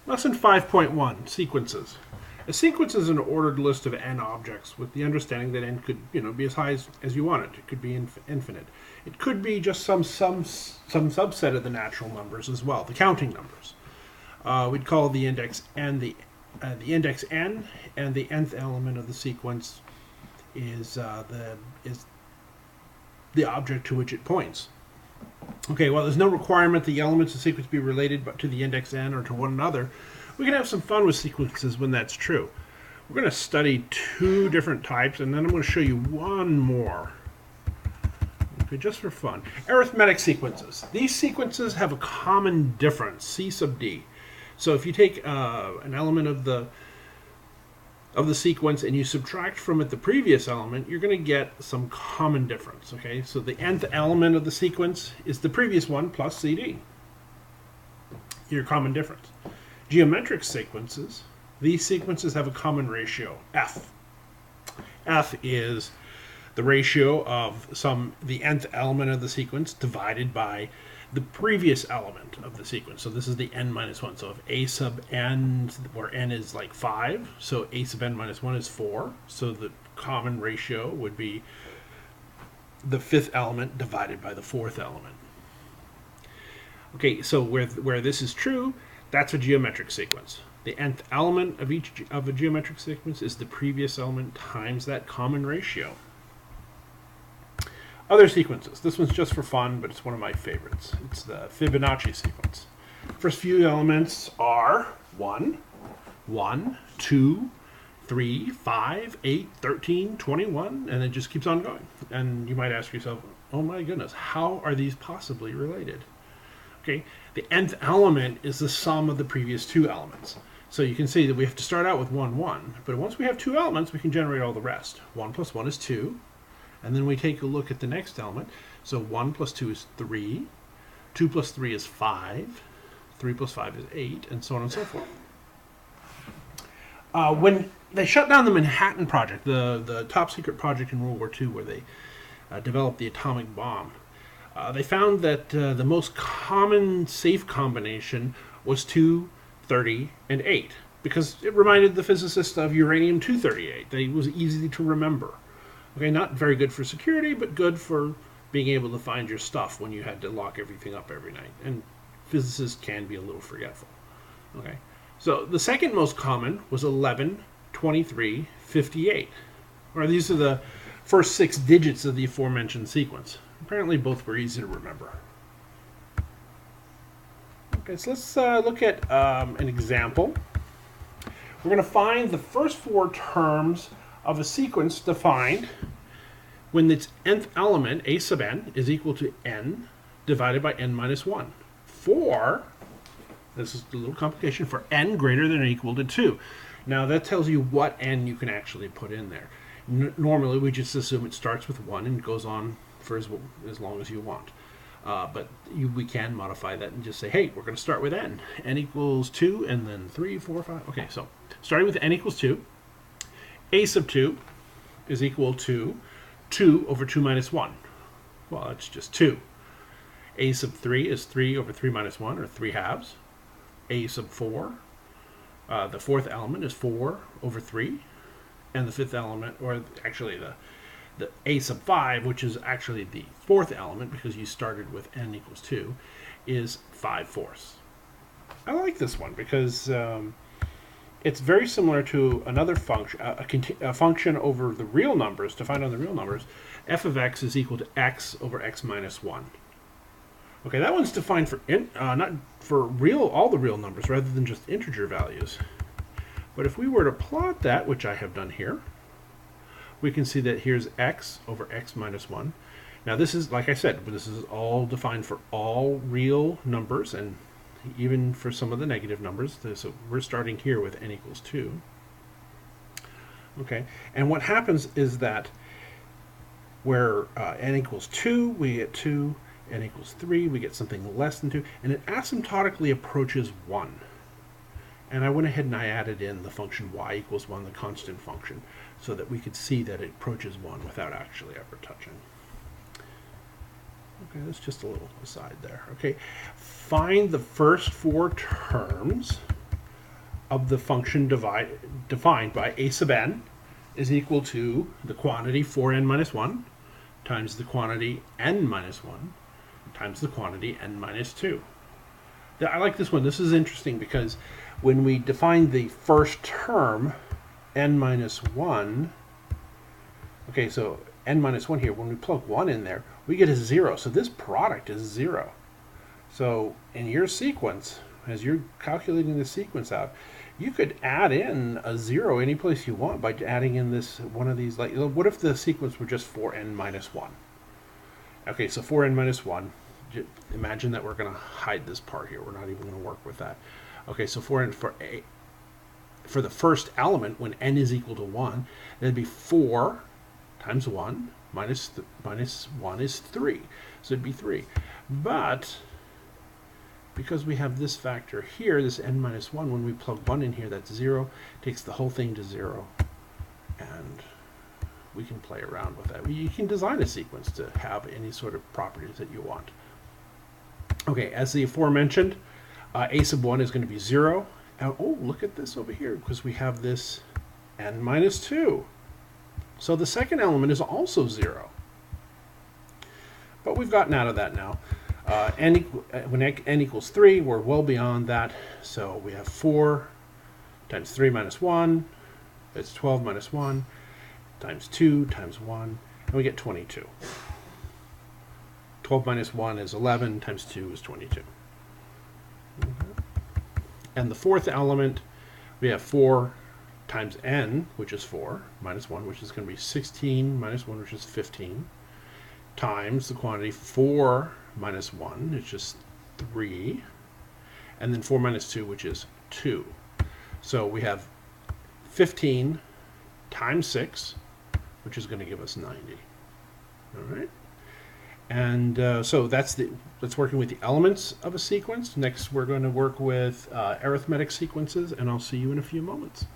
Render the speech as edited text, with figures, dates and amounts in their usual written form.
Lesson 5.1, Sequences. A sequence is an ordered list of n objects with the understanding that n could be as high as you want it. It could be infinite. It could be just some subset of the natural numbers as well, the counting numbers. We'd call the index n the index n, and the nth element of the sequence is the object to which it points. Okay, well, there's no requirement the elements of the sequence be related but to the index n or to one another. We can have some fun with sequences when that's true. We're going to study two different types, and then I'm going to show you one more. Okay, just for fun. Arithmetic sequences. These sequences have a common difference, C sub d. So if you take an element of the sequence and you subtract from it the previous element, you're going to get some common difference. Okay, so the nth element of the sequence is the previous one plus CD. Your common difference. Geometric sequences. These sequences have a common ratio, f. F is the ratio of the nth element of the sequence divided by the previous element of the sequence. So this is the n minus 1. So if a sub n, where n is like 5, so a sub n minus 1 is 4. So the common ratio would be the fifth element divided by the fourth element. Okay, so where this is true, that's a geometric sequence. The nth element of a geometric sequence is the previous element times that common ratio. Other sequences. This one's just for fun, but it's one of my favorites. It's the Fibonacci sequence. First few elements are 1, 1, 2, 3, 5, 8, 13, 21, and it just keeps on going. And you might ask yourself, oh my goodness, how are these possibly related? Okay, the nth element is the sum of the previous two elements. So you can see that we have to start out with 1, 1, but once we have two elements, we can generate all the rest. 1 plus 1 is 2. And then we take a look at the next element. So 1 plus 2 is 3, 2 plus 3 is 5, 3 plus 5 is 8, and so on and so forth. When they shut down the Manhattan Project, the top secret project in World War II where they developed the atomic bomb, they found that the most common safe combination was 2, 30, and 8, because it reminded the physicists of uranium-238. It was easy to remember. Okay, not very good for security, but good for being able to find your stuff when you had to lock everything up every night. And physicists can be a little forgetful. Okay, so the second most common was 11, 23, 58. Or these are the first 6 digits of the aforementioned sequence. Apparently both were easy to remember. Okay, so let's look at an example. We're going to find the first 4 terms of a sequence defined when its nth element, a sub n, is equal to n divided by n minus 1. For, this is a little complication, for n greater than or equal to 2. Now that tells you what n you can actually put in there. Normally we just assume it starts with 1 and goes on for as long as you want. But we can modify that and just say, hey, we're going to start with n. n equals 2 and then 3, 4, 5. Okay, so starting with n equals 2. A sub 2 is equal to 2 over 2 minus 1. Well, that's just 2. A sub 3 is 3 over 3 minus 1, or 3 halves. A sub 4, the fourth element, is 4 over 3. And the fifth element, or actually the a sub 5, which is actually the fourth element, because you started with n equals 2, is 5/4. I like this one because it's very similar to another function, a function over the real numbers. To find out the real numbers, f of x is equal to x over x minus 1. Okay, that one's defined for not for all the real numbers rather than just integer values. But if we were to plot that, which I have done here, we can see that here's x over x minus 1. Now this is, like I said, this is all defined for all real numbers and even for some of the negative numbers. So we're starting here with n equals 2. Okay, and what happens is that where n equals 2, we get 2, n equals 3, we get something less than 2, and it asymptotically approaches 1. And I went ahead and I added in the function y equals 1, the constant function, so that we could see that it approaches 1 without actually ever touching. Okay, that's just a little aside there. Okay, find the first 4 terms of the function defined by a sub n is equal to the quantity 4n minus 1 times the quantity n minus 1 times the quantity n minus 2. Now, I like this one. This is interesting because when we define the first term, n minus 1, okay, so n minus 1 here, when we plug 1 in there, we get a 0. So this product is 0. So in your sequence, as you're calculating the sequence out, you could add in a 0 any place you want by adding in this one of these. Like, what if the sequence were just 4n minus 1? Okay, so 4n minus 1. Imagine that we're going to hide this part here. We're not even going to work with that. Okay, so 4n for the first element, when n is equal to 1, that'd be 4 times 1 minus 1 is 3. So it'd be 3. But because we have this factor here, this n minus 1, when we plug 1 in here, that's 0, takes the whole thing to 0, and we can play around with that. You can design a sequence to have any sort of properties that you want. Okay, as the aforementioned, a sub 1 is going to be 0. And, oh, look at this over here, because we have this n minus 2. So the second element is also 0. But we've gotten out of that now. When n equals 3, we're well beyond that. So we have 4 times 3 minus 1. That's 12 minus 1 times 2 times 1. And we get 22. 12 minus 1 is 11 times 2 is 22. And the fourth element, we have 4 times n, which is 4, minus 1, which is going to be 16 minus 1, which is 15, times the quantity 4 minus 1, which is 3, and then 4 minus 2, which is 2. So we have 15 times 6, which is going to give us 90. All right? And so that's working with the elements of a sequence. Next, we're going to work with arithmetic sequences, and I'll see you in a few moments.